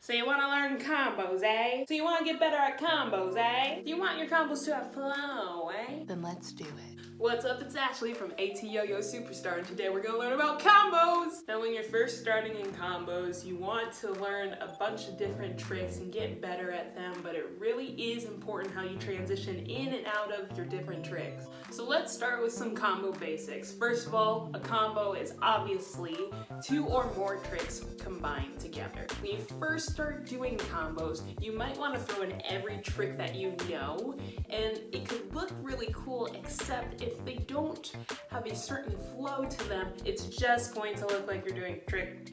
So you want to learn combos, eh? So you want to get better at combos, eh? Do you want your combos to have flow, eh? Then let's do it. What's up, it's Ashley from Yoyo Superstar, and today we're going to learn about combos! Now when you're first starting in combos, you want to learn a bunch of different tricks and get better at them, but it really is important how you transition in and out of your different tricks. So let's start with some combo basics. First of all, a combo is obviously two or more tricks combined together. When you first start doing combos, you might want to throw in every trick that you know, and it could look really cool, except if they don't have a certain flow to them, it's just going to look like you're doing trick,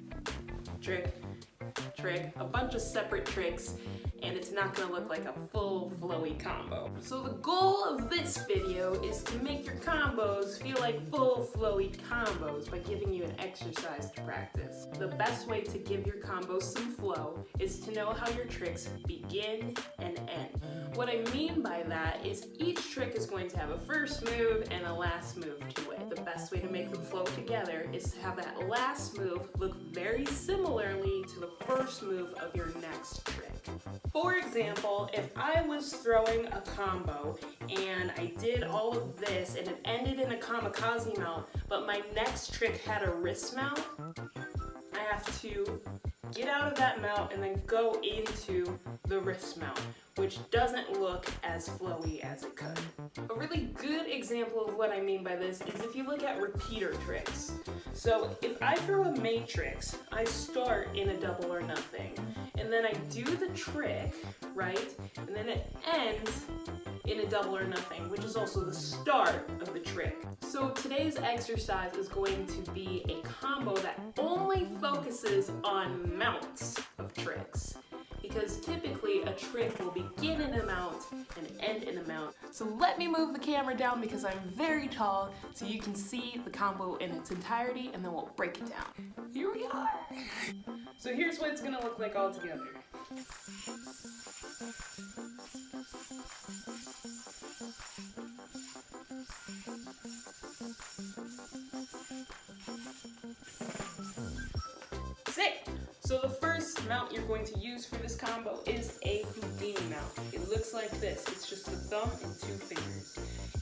trick, trick, a bunch of separate tricks, and it's not going to look like a full flowy combo. So the goal of this video is to make your combos feel like full flowy combos by giving you an exercise to practice. The best way to give your combos some flow is to know how your tricks begin and end. What I mean by that is each trick is going to have a first move and a last move to it. The best way to make them flow together is to have that last move look very similarly to the first move of your next trick. For example, if I was throwing a combo and I did all of this and it ended in a Kamikaze mount, but my next trick had a wrist mount, I have to get out of that mount and then go into the wrist mount, which doesn't look as flowy as it could. A really good example of what I mean by this is if you look at repeater tricks. So if I throw a matrix, I start in a double or nothing, and then I do the trick, right? And then it ends in a double or nothing, which is also the start of the trick. So today's exercise is going to be a combo that only focuses on mounts of tricks, because typically a trick will begin in a mount and end in a mount. So let me move the camera down because I'm very tall so you can see the combo in its entirety, and then we'll break it down. Here we are. So here's what it's gonna look like all together. Sick! So the first mount you're going to use for this combo is a Houdini mount. It looks like this. It's just the thumb and two fingers.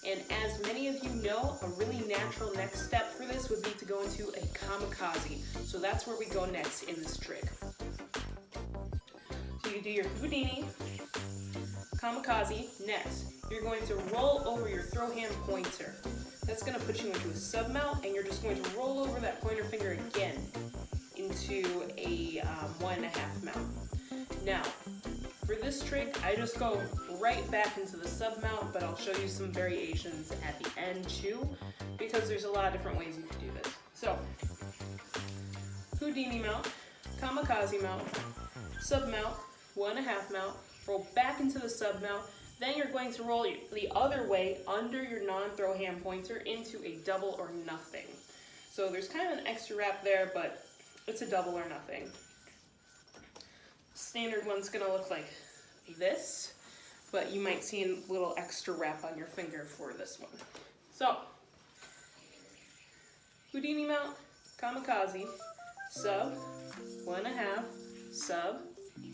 And as many of you know, a really natural next step for this would be to go into a Kamikaze. So that's where we go next in this trick. So you do your Houdini, Kamikaze. Next, you're going to roll over your throw hand pointer. That's going to put you into a sub mount, and you're just going to roll over that pointer finger again into a 1.5 mount. Now, for this trick, I just go right back into the sub mount, but I'll show you some variations at the end too, because there's a lot of different ways you can do this. So, Houdini mount, Kamikaze mount, sub mount, 1.5 mount, roll back into the sub mount, then you're going to roll the other way under your non-throw hand pointer into a double or nothing. So there's kind of an extra wrap there, but it's a double or nothing. Standard one's gonna look like this, but you might see a little extra wrap on your finger for this one. So, Houdini mount, Kamikaze, sub, 1.5, sub,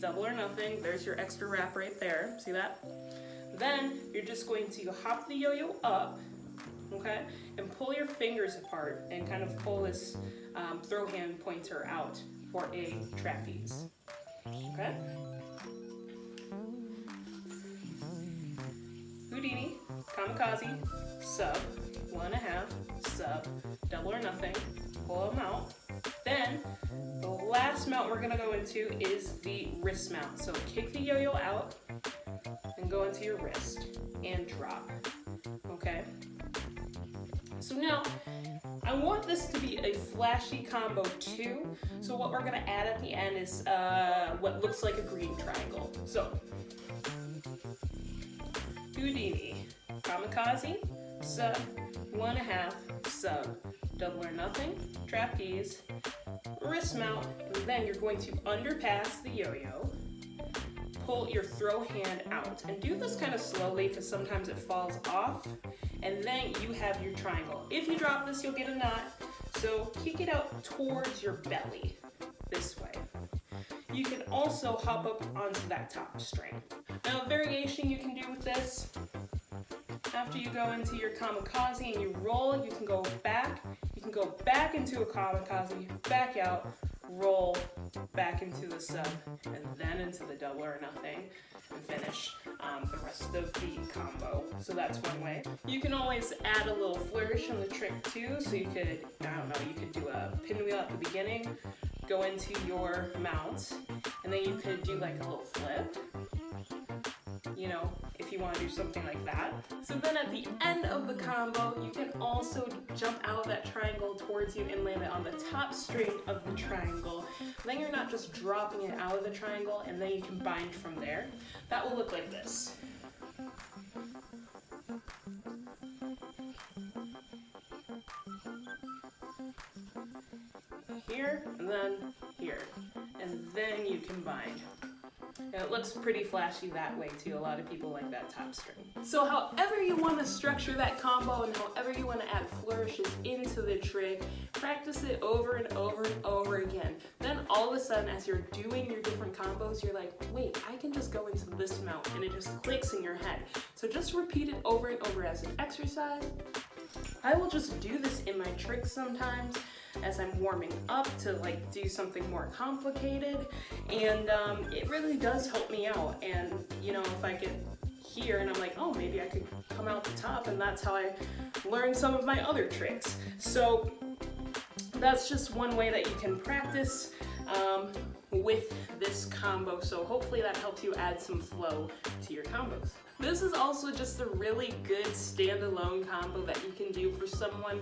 double or nothing. There's your extra wrap right there. See that? Then you're just going to hop the yo-yo up, okay, and pull your fingers apart and kind of pull this throw hand pointer out for a trapeze. Okay? Houdini, Kamikaze, sub, 1.5, sub, double or nothing, pull them out. Then the last mount we're gonna go into is the wrist mount. So kick the yo-yo out and go into your wrist and drop. Okay? So now, I want this to be a flashy combo too, so what we're going to add at the end is what looks like a green triangle. So, Houdini, Kamikaze, sub, 1.5, sub, double or nothing, trapeze, wrist mount, and then you're going to underpass the yo-yo, pull your throw hand out, and do this kind of slowly because sometimes it falls off, and then you have your triangle. If you drop this, you'll get a knot, so kick it out towards your belly, this way. you can also hop up onto that top string. Now a variation you can do with this, after you go into your kamikaze and you roll, you can go back into a kamikaze, back out, roll, back into the sub, and then into the double or nothing, and finish the rest of the combo. So that's one way. You can always add a little flourish on the trick too, so you could, I don't know, you could do a pinwheel at the beginning, go into your mount, and then you could do like a little flip, you know, if you want to do something like that. So then at the end of the combo, you can also jump out of that triangle towards you and land it on the top string of the triangle. Then you're not just dropping it out of the triangle, and then you can bind from there. That will look like this. Here, and then here. And then you can bind. And it looks pretty flashy that way too. A lot of people like that top string. So however you want to structure that combo and however you want to add flourishes into the trick, practice it over and over and over again. Then all of a sudden, as you're doing your different combos, you're like, wait, I can just go into this mount, and it just clicks in your head. So just repeat it over and over as an exercise. I will just do this in my tricks sometimes as I'm warming up to like do something more complicated, and it really does help me out. And you know, if I get here and I'm like, oh, maybe I could come out the top, and that's how I learn some of my other tricks. So that's just one way that you can practice with this combo. So hopefully that helps you add some flow to your combos. This is also just a really good standalone combo that you can do for someone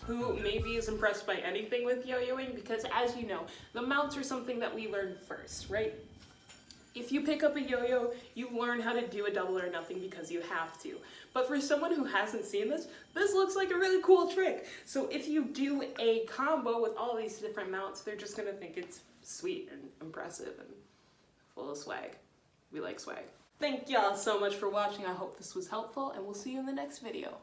who maybe is impressed by anything with yo-yoing, because as you know, the mounts are something that we learn first, right? If you pick up a yo-yo, you learn how to do a double or nothing because you have to. But for someone who hasn't seen this, this looks like a really cool trick. So if you do a combo with all these different mounts, they're just gonna think it's sweet and impressive and full of swag. We like swag. Thank y'all so much for watching. I hope this was helpful, and we'll see you in the next video.